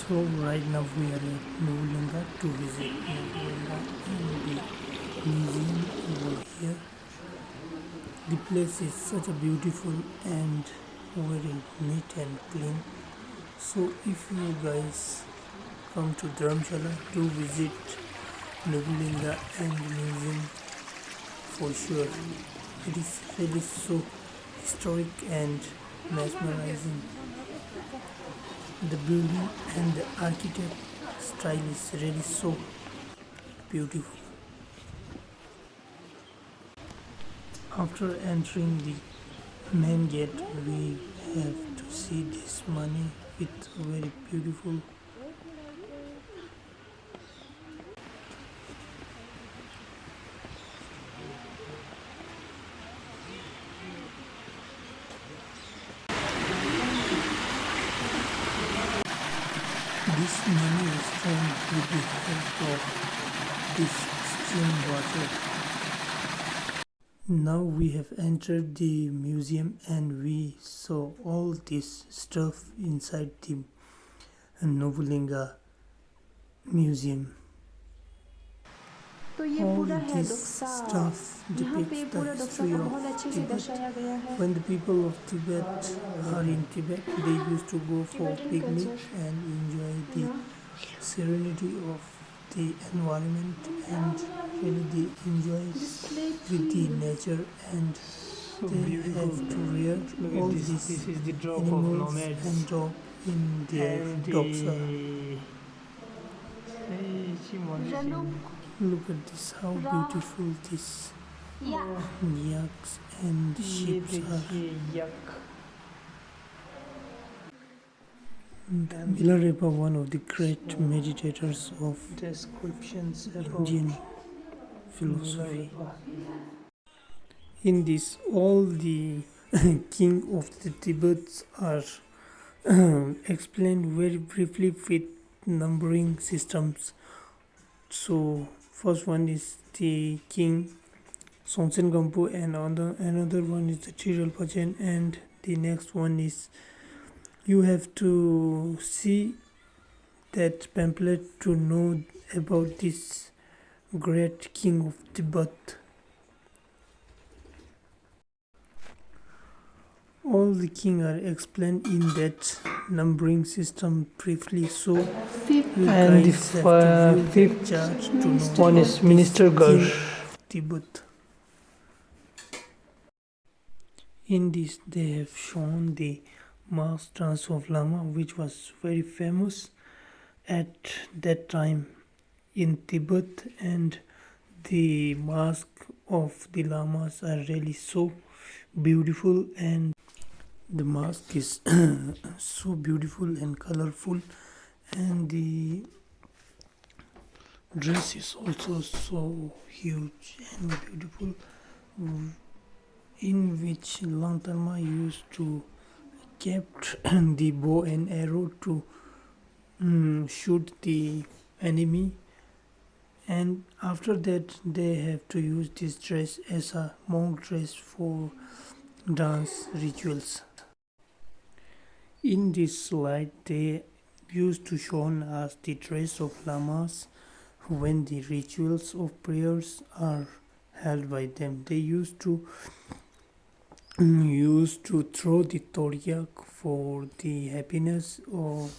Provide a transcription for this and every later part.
So right now we are at Norbulinga to visit Norbulinga and the museum over here. The place is such a beautiful and very neat and clean. So if you guys come to Dharamshala to visit Norbulinga and the museum, for sure it is really so historic and mesmerizing. The building and the architect style is really so beautiful. After entering the main gate, we have to see this money with very beautiful. This money is found with the help of this stream water. Now we have entered the museum and we saw all this stuff inside the Norbulinga museum. तो ये All पूरा है this डोक्सा। stuff यहाँ पे depicts the पूरा डोक्सा history को of बहुत अच्छे से Tibet. दर्शाया गया है। When the people of Tibet are in Tibet, they used to go for Tibetan picnic culture. and enjoy the ना serenity of the environment and really they enjoy display with the theme. nature and So they beautiful. have to rear Look all at this. these This is the drop of animals nomads. and drop in their And doxa. Ranu Look at this, how Ra- beautiful this या yaks and ये sheep are. देखिए yuck. Milarepa, one of the great meditators of Descriptions about Indian philosophy. Milarepa. In this, all the king of the Tibets are explained very briefly with numbering systems. So, first one is the king Sonsen Gampo, and another one is the Chiral Pachen, and the next one is you have to see that pamphlet to know about this great king of Tibet. All the king are explained in that numbering system briefly, so you And the guys have to view the fifth chart to know one about is this Minister king Gar. of Tibet. In this, they have shown the mask dance of Lama, which was very famous at that time in Tibet, and the mask of the Lamas are really so beautiful, and the mask is so beautiful and colorful, and the dress is also so huge and beautiful, in which Lantalma used to kept the bow and arrow to shoot the enemy, and after that they have to use this dress as a monk dress for dance rituals. In this slide they used to show us the dress of lamas when the rituals of prayers are held by them. They used to throw the toryak for the happiness of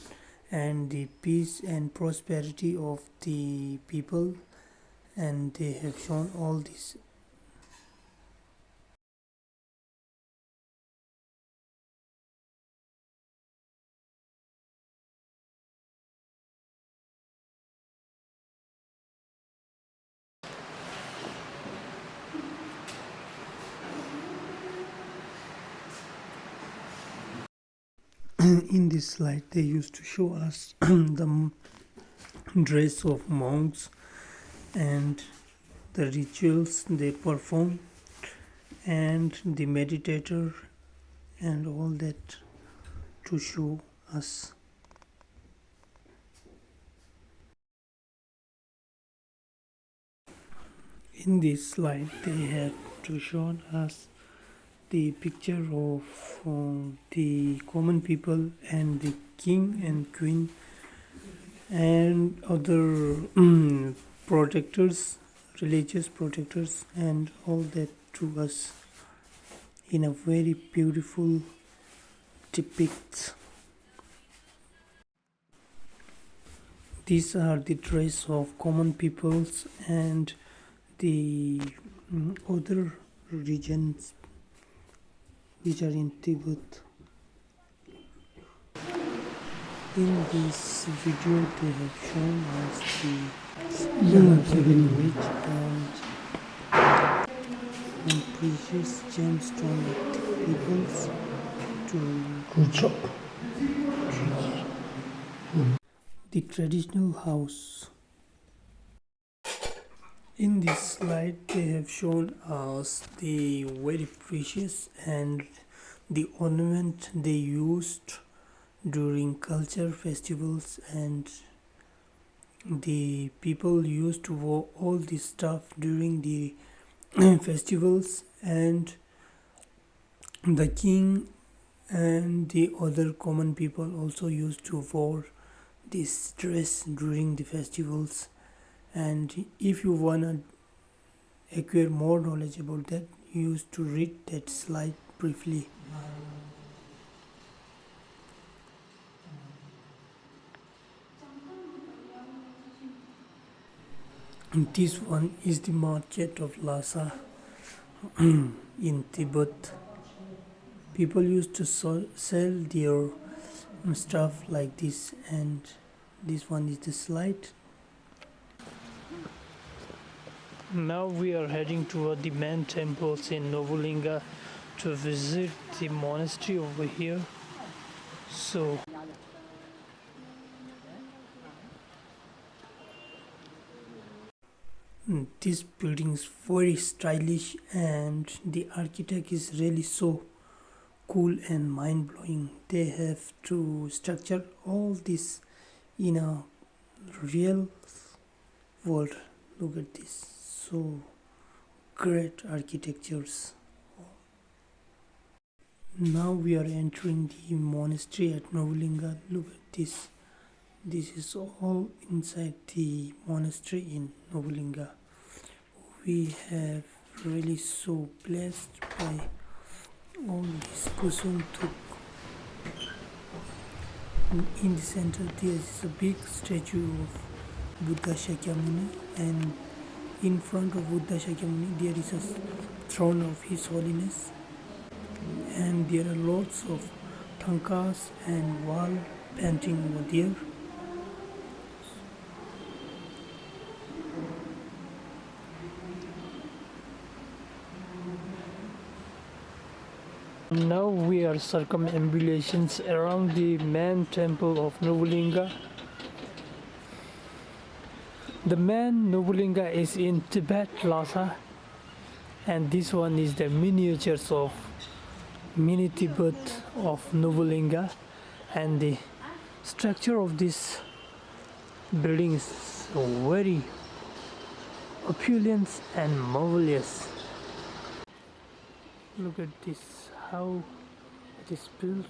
and the peace and prosperity of the people, and they have shown all this. In this slide they used to show us the dress of monks and the rituals they perform and the meditator and all that to show us. In this slide they have to show us the picture of the common people and the king and queen and other protectors, religious protectors, and all that to us in a very beautiful depicts. These are the dress of common peoples and the other regions which are in Tibet. In this video they have shown us the very rich and precious gemstone of the peoples to the traditional house. In this slide they have shown us the very precious and the ornament they used during culture festivals, and the people used to wear all this stuff during the festivals, and the king and the other common people also used to wear this dress during the festivals. And if you wanna acquire more knowledge about that, you used to read that slide briefly. And this one is the market of Lhasa in Tibet. People used to sell their stuff like this, and this one is the slide. Now we are heading toward the main temples in Norbulinga to visit the monastery over here. So this building is very stylish, and the architect is really so cool and mind-blowing. They have to structure all this in a real world. Look at this, so great architectures. Now we are entering the monastery at Norbulinga. Look at this. This is all inside the monastery in Norbulinga. We have really so blessed by all this kusum thuk. In the center there is a big statue of Buddha Shakyamuni, and in front of Buddha Shakyamuni there is a throne of His Holiness, and there are lots of tankas and wall painting over there. Now we are circumambulations around the main temple of Norbulinga. The main Norbulinga is in Tibet, Lhasa, and this one is the miniatures of mini Tibet of Norbulinga, and the structure of this building is very opulent and marvelous. Look at this, how it is built.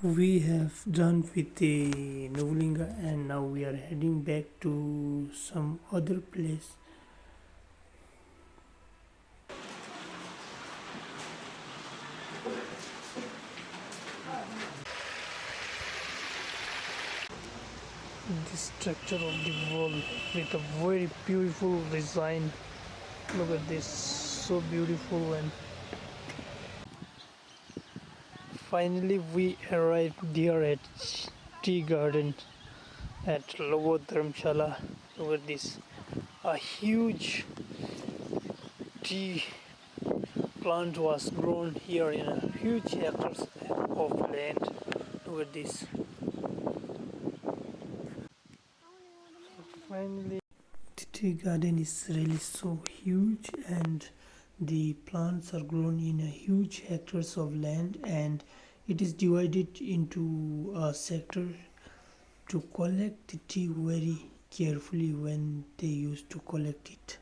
We have done with the Norbulinga, and now we are heading back to some other place. The structure of the wall with a very beautiful design. Look at this, so beautiful. And finally we arrived there at tea garden at Lower Dharamshala. Look at this, a huge tea plant was grown here in a huge hectares of land. Look at this. Finally, the tea garden is really so huge, and the plants are grown in a huge hectares of land, and it is divided into a sector to collect the tea very carefully when they used to collect it.